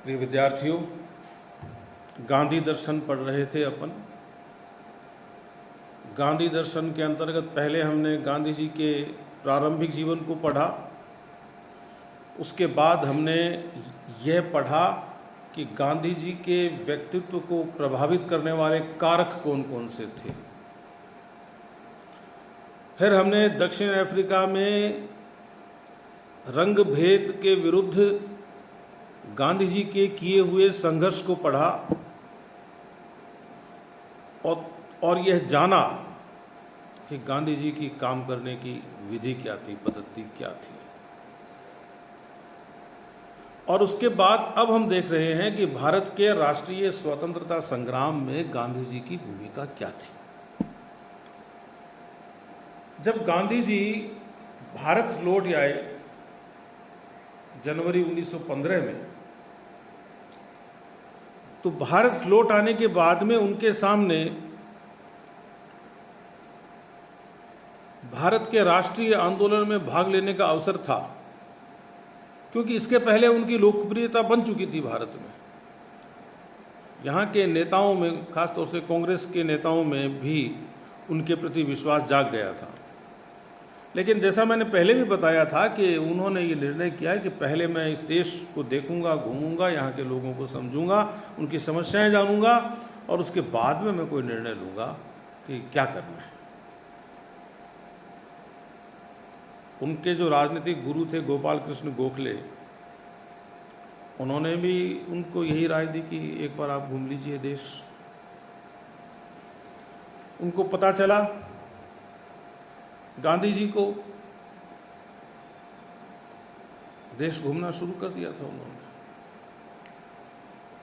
प्रिय विद्यार्थियों, गांधी दर्शन पढ़ रहे थे अपन। गांधी दर्शन के अंतर्गत पहले हमने गांधी जी के प्रारंभिक जीवन को पढ़ा। उसके बाद हमने यह पढ़ा कि गांधी जी के व्यक्तित्व को प्रभावित करने वाले कारक कौन कौन से थे। फिर हमने दक्षिण अफ्रीका में रंग भेद के विरुद्ध गांधी जी के किए हुए संघर्ष को पढ़ा और यह जाना कि गांधी जी की काम करने की विधि क्या थी, पद्धति क्या थी। और उसके बाद अब हम देख रहे हैं कि भारत के राष्ट्रीय स्वतंत्रता संग्राम में गांधी जी की भूमिका क्या थी। जब गांधी जी भारत लौट आए जनवरी 1915 में, तो भारत लौट आने के बाद में उनके सामने भारत के राष्ट्रीय आंदोलन में भाग लेने का अवसर था, क्योंकि इसके पहले उनकी लोकप्रियता बन चुकी थी भारत में। यहाँ के नेताओं में, खासतौर से कांग्रेस के नेताओं में भी उनके प्रति विश्वास जाग गया था। लेकिन जैसा मैंने पहले भी बताया था कि उन्होंने ये निर्णय किया है कि पहले मैं इस देश को देखूंगा, घूमूंगा, यहाँ के लोगों को समझूंगा, उनकी समस्याएं जानूंगा और उसके बाद में मैं कोई निर्णय लूँगा कि क्या करना है। उनके जो राजनीतिक गुरु थे गोपाल कृष्ण गोखले, उन्होंने भी उनको यही राय दी कि एक बार आप घूम लीजिए देश। उनको पता चला, गांधी जी को देश घूमना शुरू कर दिया था उन्होंने,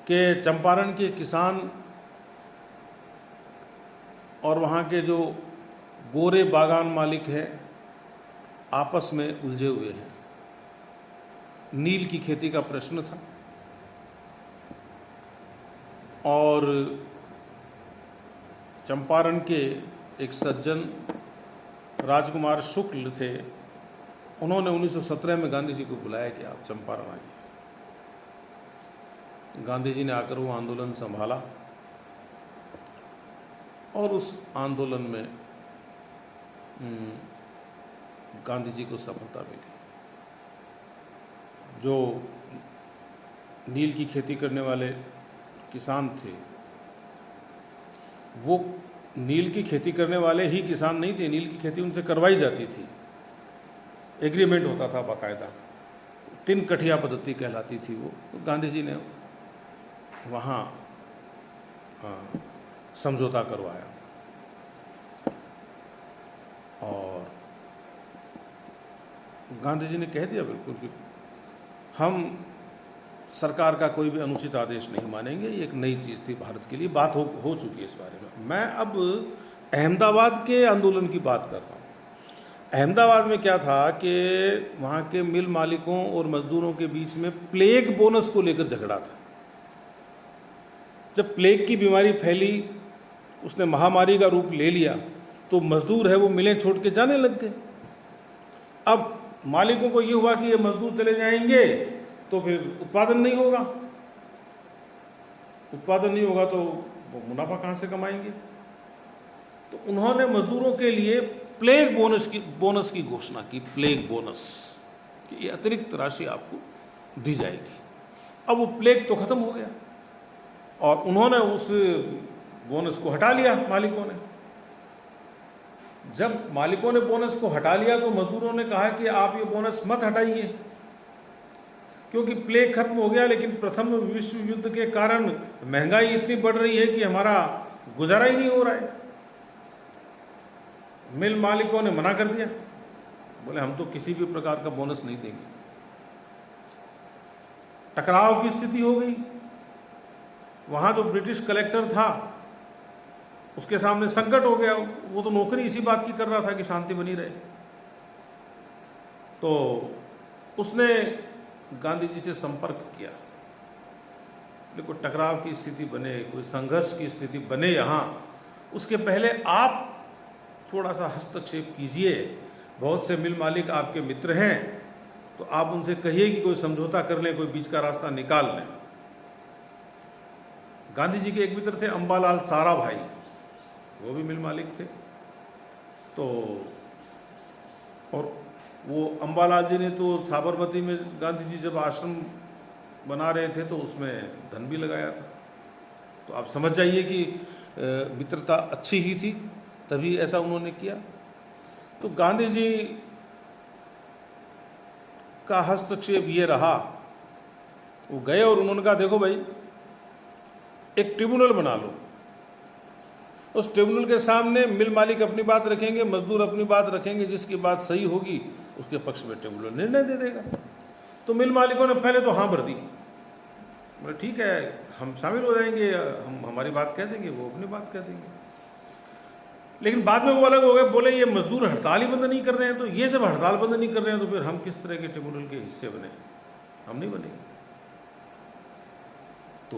कि चंपारण के किसान और वहाँ के जो गोरे बागान मालिक हैं आपस में उलझे हुए हैं। नील की खेती का प्रश्न था और चंपारण के एक सज्जन राजकुमार शुक्ल थे, उन्होंने 1917 में गांधी जी को बुलाया कि आप चंपारण आइए। गांधी जी ने आकर वो आंदोलन संभाला और उस आंदोलन में गांधी जी को सफलता मिली। जो नील की खेती करने वाले किसान थे, वो नील की खेती करने वाले ही किसान नहीं थे, नील की खेती उनसे करवाई जाती थी, एग्रीमेंट होता था बाकायदा, 3 कठिया पद्धति कहलाती थी वो। तो गांधी जी ने वहाँ समझौता करवाया और गांधी जी ने कह दिया बिल्कुल कि हम सरकार का कोई भी अनुचित आदेश नहीं मानेंगे। ये एक नई चीज़ थी भारत के लिए, बात हो चुकी है इस बारे में। मैं अब अहमदाबाद के आंदोलन की बात कर रहा हूँ। अहमदाबाद में क्या था कि वहाँ के मिल मालिकों और मजदूरों के बीच में प्लेग बोनस को लेकर झगड़ा था। जब प्लेग की बीमारी फैली, उसने महामारी का रूप ले लिया, तो मजदूर है वो मिलें छोड़ के जाने लग गए। अब मालिकों को ये हुआ कि ये मजदूर चले जाएंगे तो फिर उत्पादन नहीं होगा, उत्पादन नहीं होगा तो वो मुनाफा कहाँ से कमाएंगे। तो उन्होंने मजदूरों के लिए प्लेग बोनस की घोषणा की, प्लेग बोनस कि ये अतिरिक्त राशि आपको दी जाएगी। अब वो प्लेग तो खत्म हो गया और उन्होंने उस बोनस को हटा लिया मालिकों ने। जब मालिकों ने बोनस को हटा लिया तो मजदूरों ने कहा कि आप ये बोनस मत हटाइए, क्योंकि प्लेग खत्म हो गया, लेकिन प्रथम विश्व युद्ध के कारण महंगाई इतनी बढ़ रही है कि हमारा गुजारा ही नहीं हो रहा है। मिल मालिकों ने मना कर दिया, बोले हम तो किसी भी प्रकार का बोनस नहीं देंगे। टकराव की स्थिति हो गई। वहां जो ब्रिटिश कलेक्टर था उसके सामने संकट हो गया। वो तो नौकरी इसी बात की कर रहा था कि शांति बनी रहे। तो उसने गांधी जी से संपर्क किया, देखो टकराव की स्थिति बने, कोई संघर्ष की स्थिति बने यहाँ, उसके पहले आप थोड़ा सा हस्तक्षेप कीजिए। बहुत से मिल मालिक आपके मित्र हैं, तो आप उनसे कहिए कि कोई समझौता कर लें, कोई बीच का रास्ता निकाल लें। गांधी जी के एक मित्र थे अंबालाल साराभाई, वो भी मिल मालिक थे। तो और वो अंबालाल जी ने तो साबरमती में गांधी जी जब आश्रम बना रहे थे तो उसमें धन भी लगाया था। तो आप समझ जाइए कि मित्रता अच्छी ही थी, तभी ऐसा उन्होंने किया। तो गांधी जी का हस्तक्षेप ये रहा, वो गए और उन्होंने कहा देखो भाई, एक ट्रिब्यूनल बना लो, उस ट्रिब्यूनल के सामने मिल मालिक अपनी बात रखेंगे, मजदूर अपनी बात रखेंगे, जिसकी बात सही होगी उसके पक्ष में ट्रिब्यूनल निर्णय दे देगा। तो मिल मालिकों ने पहले तो हाँ भर दी, बोले ठीक है हम शामिल हो जाएंगे, हम हमारी बात कह देंगे, वो अपनी बात कह देंगे। लेकिन बाद में वो अलग हो गए, बोले ये मजदूर हड़ताल ही बंद नहीं कर रहे हैं, तो ये जब हड़ताल बंद नहीं कर रहे हैं तो फिर हम किस तरह के ट्रिब्यूनल के हिस्से बने, हम नहीं बनेंगे। तो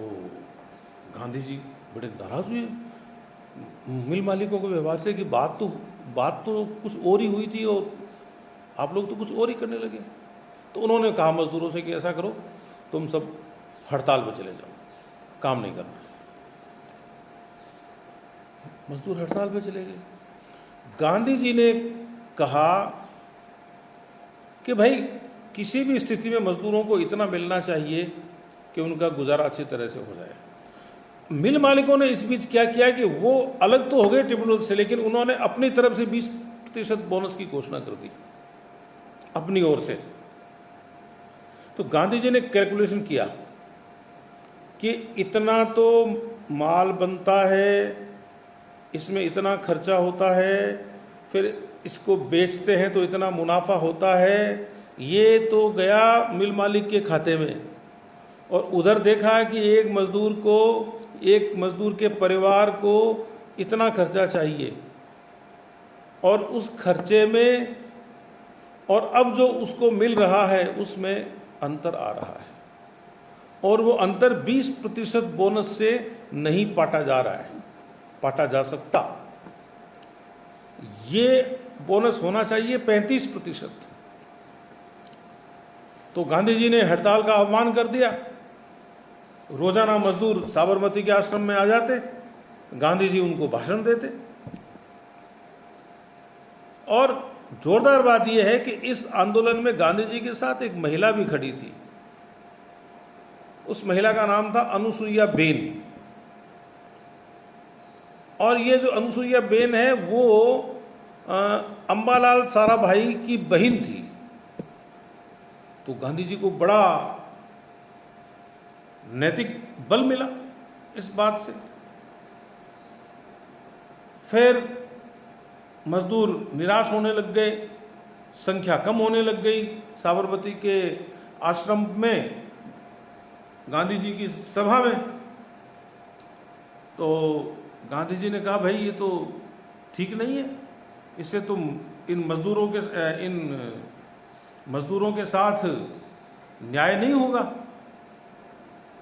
गांधी जी बड़े नाराज हुए मिल मालिकों के व्यवहार से कि बात तो कुछ और ही हुई थी और आप लोग तो कुछ और ही करने लगे। तो उन्होंने कहा मजदूरों से कि ऐसा करो, तुम सब हड़ताल पर चले जाओ, काम नहीं करना। मजदूर हड़ताल पे चले गए। गांधी जी ने कहा कि भाई किसी भी स्थिति में मजदूरों को इतना मिलना चाहिए कि उनका गुजारा अच्छी तरह से हो जाए। मिल मालिकों ने इस बीच क्या किया कि वो अलग तो हो गए ट्रिब्यूनल से, लेकिन उन्होंने अपनी तरफ से 20% बोनस की घोषणा कर दी अपनी ओर से। तो गांधी जी ने कैलकुलेशन किया कि इतना तो माल बनता है, इसमें इतना खर्चा होता है, फिर इसको बेचते हैं तो इतना मुनाफा होता है, ये तो गया मिल मालिक के खाते में। और उधर देखा कि एक मजदूर के परिवार को इतना खर्चा चाहिए, और उस खर्चे में और अब जो उसको मिल रहा है उसमें अंतर आ रहा है, और वो अंतर 20% बोनस से नहीं पाटा जा रहा है, पाटा जा सकता। ये बोनस होना चाहिए 35%। तो गांधी जी ने हड़ताल का आह्वान कर दिया। रोजाना मजदूर साबरमती के आश्रम में आ जाते, गांधी जी उनको भाषण देते। और जोरदार बात यह है कि इस आंदोलन में गांधी जी के साथ एक महिला भी खड़ी थी। उस महिला का नाम था अनुसुईया बेन। और ये जो अनुसुईया बेन है वो अंबालाल साराभाई की बहन थी। तो गांधी जी को बड़ा नैतिक बल मिला इस बात से। फिर मजदूर निराश होने लग गए, संख्या कम होने लग गई साबरमती के आश्रम में, गांधी जी की सभा में। तो गांधी जी ने कहा भाई ये तो ठीक नहीं है, इससे तुम इन मजदूरों के साथ न्याय नहीं होगा।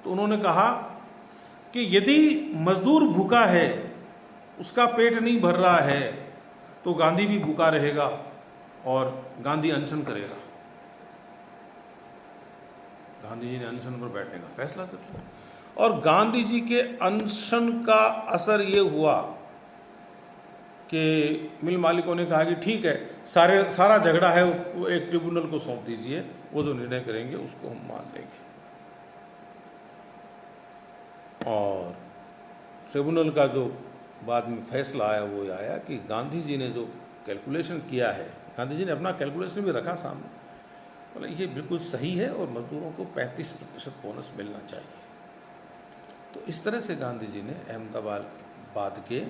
तो उन्होंने कहा कि यदि मजदूर भूखा है, उसका पेट नहीं भर रहा है, तो गांधी भी भूखा रहेगा और गांधी अनशन करेगा। गांधी जी ने अनशन पर बैठने का फैसला कर लिया। और गांधी जी के अनशन का असर ये हुआ कि मिल मालिकों ने कहा कि ठीक है, सारा झगड़ा है वो एक ट्रिब्यूनल को सौंप दीजिए, वो जो निर्णय करेंगे उसको हम मान लेंगे। और ट्रिब्यूनल का जो बाद में फैसला आया वो आया कि गांधी जी ने जो कैलकुलेशन किया है, गांधी जी ने अपना कैलकुलेशन भी रखा सामने, बोले ये बिल्कुल सही है और मजदूरों को 35% बोनस मिलना चाहिए। तो इस तरह से गांधी जी ने अहमदाबाद के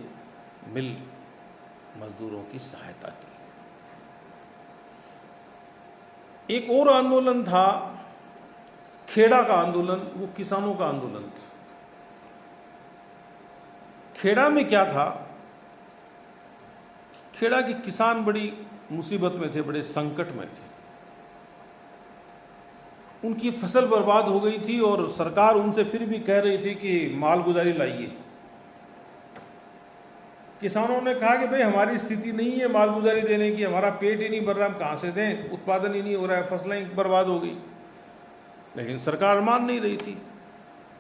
मिल मजदूरों की सहायता की। एक और आंदोलन था खेड़ा का आंदोलन, वो किसानों का आंदोलन था। खेड़ा में क्या था, खेड़ा के किसान बड़ी मुसीबत में थे, बड़े संकट में थे। उनकी फसल बर्बाद हो गई थी और सरकार उनसे फिर भी कह रही थी कि मालगुजारी लाइए। किसानों ने कहा कि भाई हमारी स्थिति नहीं है मालगुजारी देने की, हमारा पेट ही नहीं भर रहा, हम कहाँ से दें, उत्पादन ही नहीं हो रहा है, फसलें बर्बाद हो गई। लेकिन सरकार मान नहीं रही थी।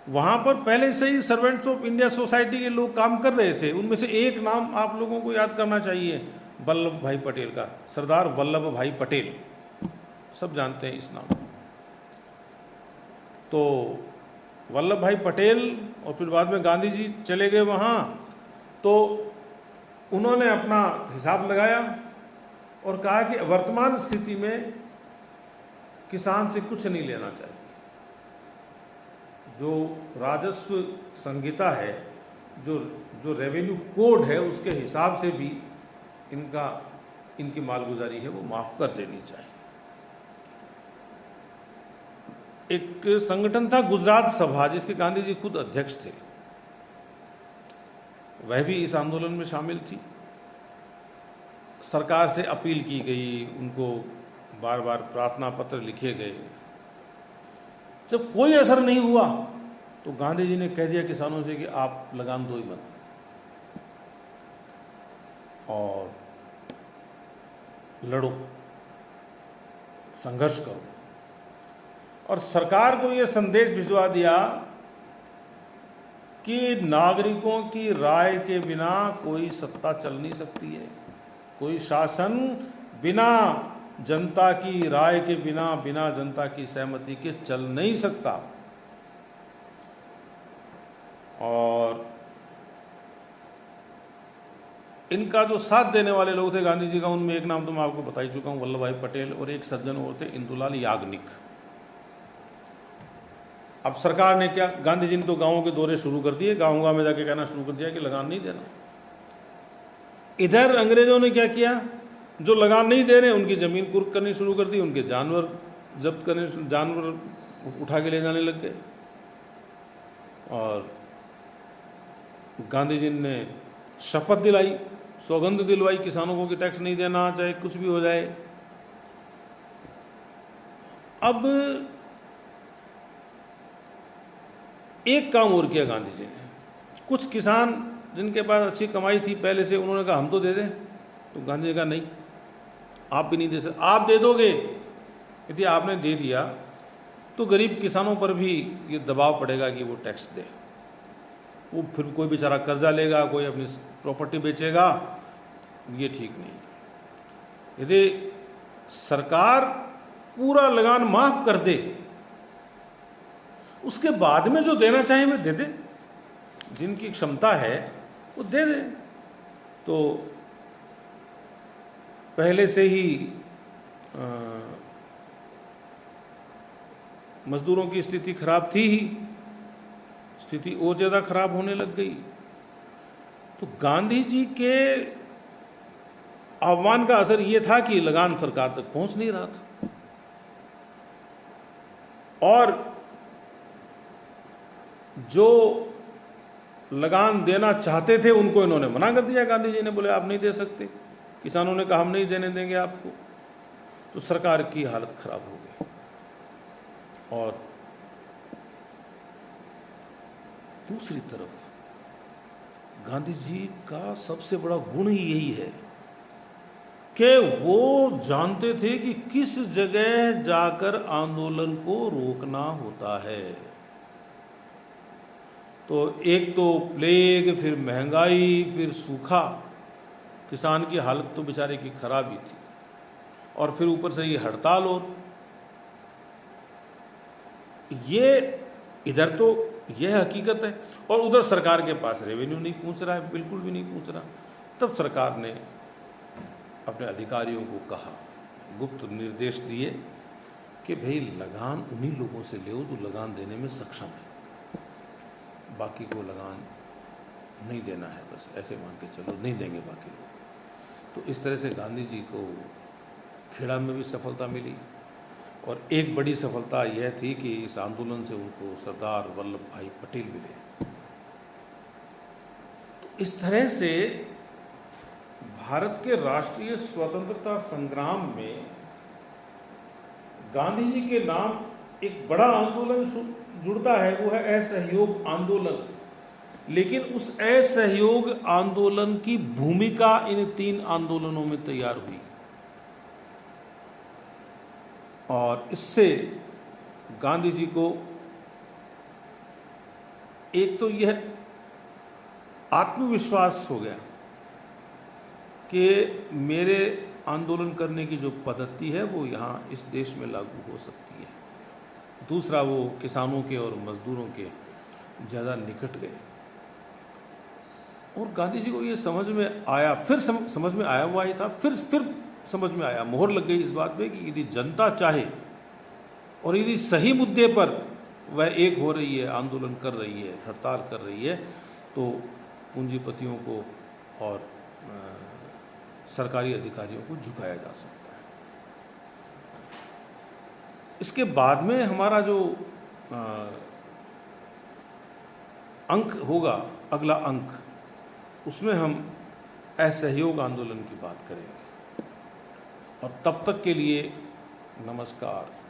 वहाँ पर पहले से ही सर्वेंट्स ऑफ इंडिया सोसाइटी के लोग काम कर रहे थे। उनमें से एक नाम आप लोगों को याद करना चाहिए, वल्लभ भाई पटेल का, सरदार वल्लभ भाई पटेल, सब जानते हैं इस नाम। तो वल्लभ भाई पटेल, और फिर बाद में गांधी जी चले गए वहाँ, तो उन्होंने अपना हिसाब लगाया और कहा कि वर्तमान स्थिति में किसान से कुछ नहीं लेना चाहिए। जो राजस्व संहिता है, जो रेवेन्यू कोड है, उसके हिसाब से भी इनकी मालगुजारी है वो माफ़ कर देनी चाहिए। एक संगठन था गुजरात सभा, जिसके गांधी जी खुद अध्यक्ष थे, वह भी इस आंदोलन में शामिल थी। सरकार से अपील की गई, उनको बार बार प्रार्थना पत्र लिखे गए। जब कोई असर नहीं हुआ तो गांधी जी ने कह दिया किसानों से कि आप लगान दो ही मत, और लड़ो, संघर्ष करो। और सरकार को यह संदेश भिजवा दिया कि नागरिकों की राय के बिना कोई सत्ता चल नहीं सकती है, कोई शासन बिना जनता की राय के बिना जनता की सहमति के चल नहीं सकता। और इनका जो साथ देने वाले लोग थे गांधी जी का, उनमें एक नाम तो मैं आपको बता ही चुका हूं, वल्लभ भाई पटेल, और एक सज्जन और थे इंदुलाल याग्निक। अब सरकार ने क्या, गांधी जी ने तो गांवों के दौरे शुरू कर दिए, गांव में जाके कहना शुरू कर दिया कि लगान नहीं देना। इधर अंग्रेजों ने क्या किया, जो लगान नहीं दे रहे उनकी ज़मीन कुर्क करनी शुरू कर दी, उनके जानवर जब्त करने, जानवर उठा के ले जाने लग गए। और गांधी जी ने शपथ दिलाई, सौगंध दिलवाई किसानों को कि टैक्स नहीं देना, चाहे कुछ भी हो जाए। अब एक काम और किया गांधी जी ने, कुछ किसान जिनके पास अच्छी कमाई थी पहले से, उन्होंने कहा हम तो दे दें। तो गांधी जी का नहीं, आप भी नहीं दे सकते। आप दे दोगे, यदि आपने दे दिया तो गरीब किसानों पर भी ये दबाव पड़ेगा कि वो टैक्स दे। वो फिर कोई बेचारा कर्जा लेगा, कोई अपनी प्रॉपर्टी बेचेगा, ये ठीक नहीं। यदि सरकार पूरा लगान माफ कर दे, उसके बाद में जो देना चाहे वे दे दे, जिनकी क्षमता है वो दे दे। तो पहले से ही मजदूरों की स्थिति खराब थी ही, स्थिति और ज़्यादा खराब होने लग गई। तो गांधी जी के आह्वान का असर ये था कि लगान सरकार तक पहुंच नहीं रहा था, और जो लगान देना चाहते थे उनको इन्होंने मना कर दिया। गांधी जी ने बोले आप नहीं दे सकते, किसानों ने कहा हम नहीं देने देंगे आपको। तो सरकार की हालत खराब हो गई। और दूसरी तरफ गांधी जी का सबसे बड़ा गुण ही यही है कि वो जानते थे कि किस जगह जाकर आंदोलन को रोकना होता है। तो एक तो प्लेग, फिर महंगाई, फिर सूखा, किसान की हालत तो बेचारे की खराब ही थी, और फिर ऊपर से ये हड़ताल। और ये इधर तो यह हकीकत है, और उधर सरकार के पास रेवेन्यू नहीं पहुंच रहा है, बिल्कुल भी नहीं पहुंच रहा। तब सरकार ने अपने अधिकारियों को कहा, गुप्त निर्देश दिए कि भाई लगान उन्हीं लोगों से लो जो लगान देने में सक्षम है, बाकी को लगान नहीं देना है, बस ऐसे मान के चलो, नहीं देंगे बाकी लोग। तो इस तरह से गांधी जी को खेड़ा में भी सफलता मिली, और एक बड़ी सफलता यह थी कि इस आंदोलन से उनको सरदार वल्लभ भाई पटेल मिले। तो इस तरह से भारत के राष्ट्रीय स्वतंत्रता संग्राम में गांधी जी के नाम एक बड़ा आंदोलन जुड़ता है, वो है असहयोग आंदोलन। लेकिन उस असहयोग आंदोलन की भूमिका इन 3 आंदोलनों में तैयार हुई, और इससे गांधी जी को एक तो यह आत्मविश्वास हो गया कि मेरे आंदोलन करने की जो पद्धति है वो यहाँ इस देश में लागू हो सकती है। दूसरा, वो किसानों के और मजदूरों के ज़्यादा निकट गए और गांधी जी को ये समझ में आया, फिर समझ में आया हुआ ही था, फिर समझ में आया, मोहर लग गई इस बात पे कि यदि जनता चाहे और यदि सही मुद्दे पर वह एक हो रही है, आंदोलन कर रही है, हड़ताल कर रही है, तो पूंजीपतियों को और सरकारी अधिकारियों को झुकाया जा सकता है। इसके बाद में हमारा जो अंक होगा, अगला अंक, उसमें हम असहयोग आंदोलन की बात करेंगे। और तब तक के लिए नमस्कार।